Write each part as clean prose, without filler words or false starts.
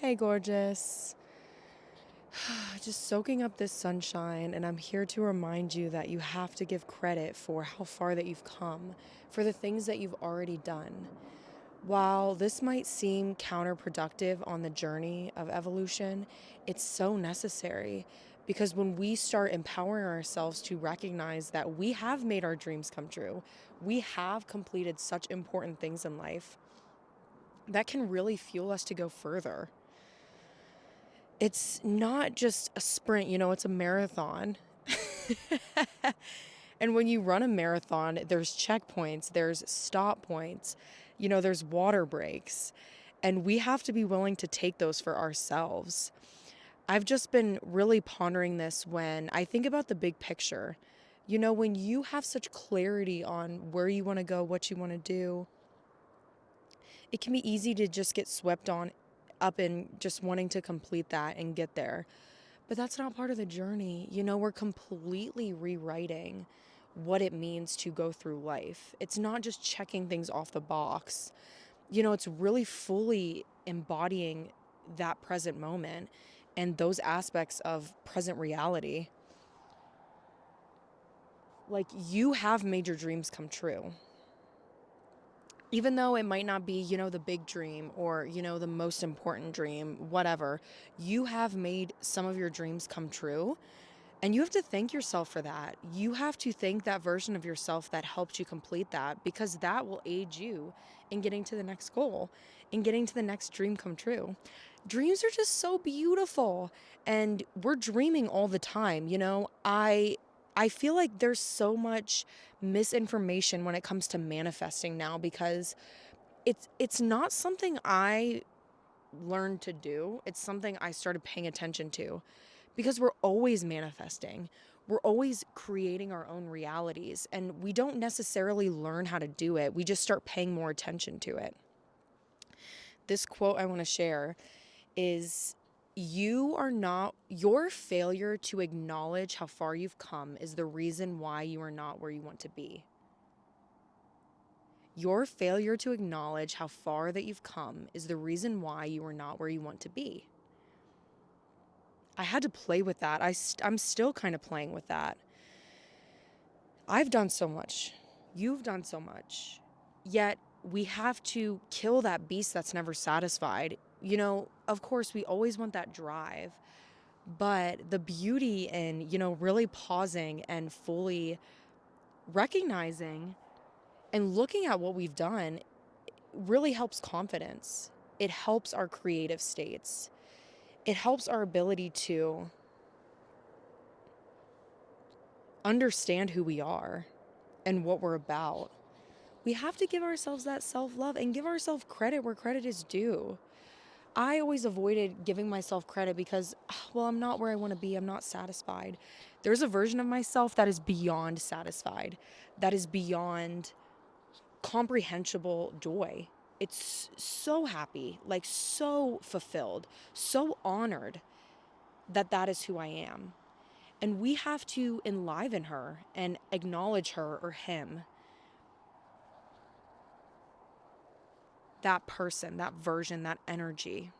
Hey, gorgeous. Just soaking up this sunshine, and I'm here to remind you that you have to give credit for how far that you've come, for the things that you've already done. While this might seem counterproductive on the journey of evolution, it's so necessary because when we start empowering ourselves to recognize that we have made our dreams come true, we have completed such important things in life, that can really fuel us to go further. It's not just a sprint, it's a marathon. And when you run a marathon, there's checkpoints, there's stop points, there's water breaks. And we have to be willing to take those for ourselves. I've just been really pondering this when I think about the big picture. When you have such clarity on where you want to go, what you want to do, it can be easy to just get swept on up in just wanting to complete that and get there. But that's not part of the journey. We're completely rewriting what it means to go through life. It's not just checking things off the box. It's really fully embodying that present moment and those aspects of present reality. Like, you have made your dreams come true. Even though it might not be, the big dream or, the most important dream, whatever, you have made some of your dreams come true. And you have to thank yourself for that. You have to thank that version of yourself that helped you complete that, because that will aid you in getting to the next goal, in getting to the next dream come true. Dreams are just so beautiful, and we're dreaming all the time. I feel like there's so much misinformation when it comes to manifesting now, because it's not something I learned to do. It's something I started paying attention to, because we're always manifesting. We're always creating our own realities, and we don't necessarily learn how to do it. We just start paying more attention to it. This quote I want to share is, you are not, your failure to acknowledge how far you've come is the reason why you are not where you want to be. Your failure to acknowledge how far that you've come is the reason why you are not where you want to be. I had to play with that. I'm still kind of playing with that. I've done so much. You've done so much. Yet we have to kill that beast that's never satisfied. Of course, we always want that drive. But the beauty in, really pausing and fully recognizing and looking at what we've done really helps confidence. It helps our creative states. It helps our ability to understand who we are and what we're about. We have to give ourselves that self-love and give ourselves credit where credit is due. I always avoided giving myself credit because, well, I'm not where I want to be. I'm not satisfied. There's a version of myself that is beyond satisfied, that is beyond comprehensible joy. It's so happy, like so fulfilled, so honored that that is who I am. And we have to enliven her and acknowledge her or him, that person, that version, that energy.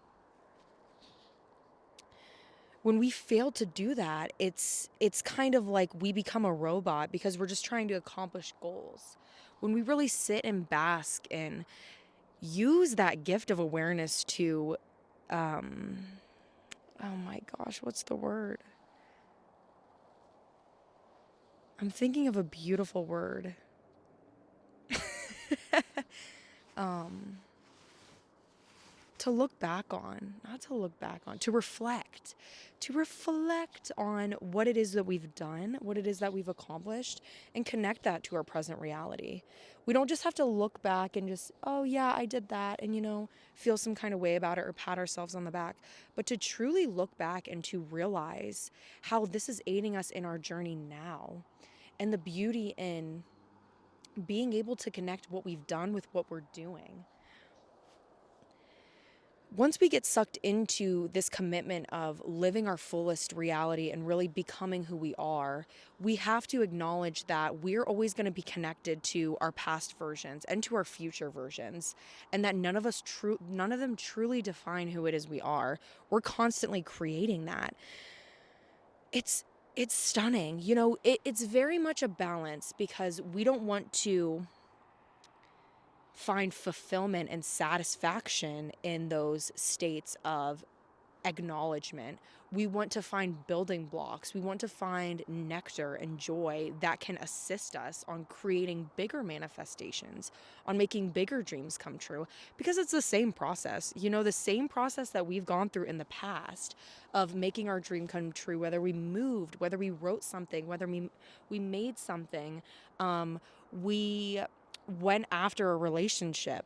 When we fail to do that, it's kind of like we become a robot because we're just trying to accomplish goals. When we really sit and bask and use that gift of awareness to, oh my gosh, what's the word? I'm thinking of a beautiful word. To look back on, not to look back on, to reflect on what it is that we've done, what it is that we've accomplished, and connect that to our present reality. We don't just have to look back and just, oh yeah, I did that, and feel some kind of way about it or pat ourselves on the back, but to truly look back and to realize how this is aiding us in our journey now, and the beauty in being able to connect what we've done with what we're doing. once we get sucked into this commitment of living our fullest reality and really becoming who we are, we have to acknowledge that we're always going to be connected to our past versions and to our future versions, and that none of them truly define who it is we are. We're constantly creating that. It's it's stunning. It's very much a balance because we don't want to find fulfillment and satisfaction in those states of acknowledgement. We want to find building blocks. We want to find nectar and joy that can assist us on creating bigger manifestations, on making bigger dreams come true, because it's the same process. The same process that we've gone through in the past of making our dream come true, whether we moved, whether we wrote something, whether we made something, we went after a relationship.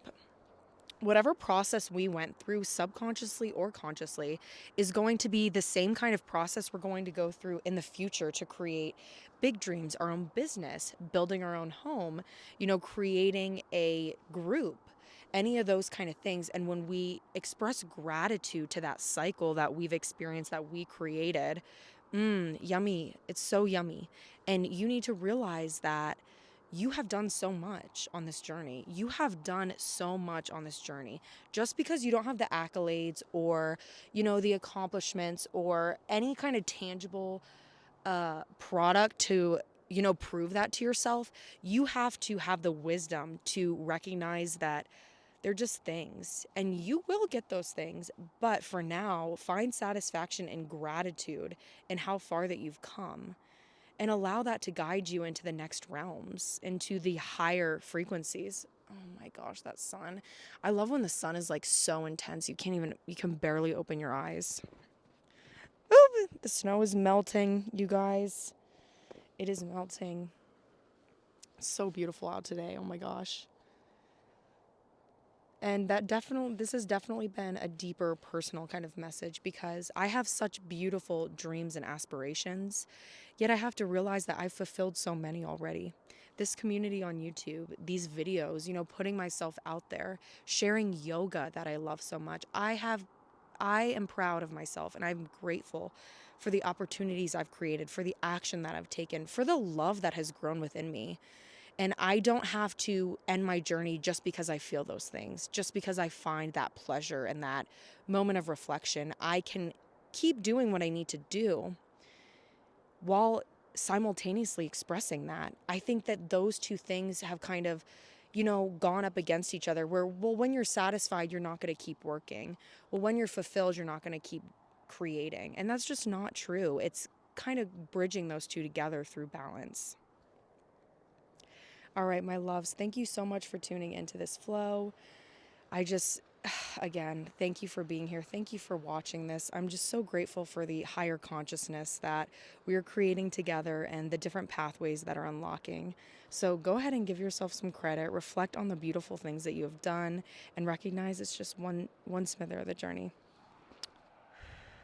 Whatever process we went through, subconsciously or consciously, is going to be the same kind of process we're going to go through in the future to create big dreams, our own business, building our own home, creating a group, any of those kind of things. And when we express gratitude to that cycle that we've experienced, that we created, yummy. It's so yummy. And you need to realize that you have done so much on this journey. You have done so much on this journey. Just because you don't have the accolades or, the accomplishments or any kind of tangible product to, prove that to yourself, you have to have the wisdom to recognize that they're just things and you will get those things. But for now, find satisfaction and gratitude in how far that you've come, and allow that to guide you into the next realms, into the higher frequencies. Oh my gosh, that sun. I love when the sun is like so intense. You can barely open your eyes. Oh, the snow is melting, you guys. It is melting. It's so beautiful out today. Oh my gosh. And this has definitely been a deeper personal kind of message because I have such beautiful dreams and aspirations, yet I have to realize that I've fulfilled so many already. This community on YouTube, these videos, putting myself out there, sharing yoga that I love so much. I am proud of myself and I'm grateful for the opportunities I've created, for the action that I've taken, for the love that has grown within me. And I don't have to end my journey just because I feel those things, just because I find that pleasure and that moment of reflection. I can keep doing what I need to do while simultaneously expressing that. I think that those two things have kind of, gone up against each other where, well, when you're satisfied, you're not going to keep working. Well, when you're fulfilled, you're not going to keep creating. And that's just not true. It's kind of bridging those two together through balance. All right, my loves, thank you so much for tuning into this flow. I just, again, thank you for being here. Thank you for watching this. I'm just so grateful for the higher consciousness that we are creating together and the different pathways that are unlocking. So go ahead and give yourself some credit, reflect on the beautiful things that you have done, and recognize it's just one smither of the journey.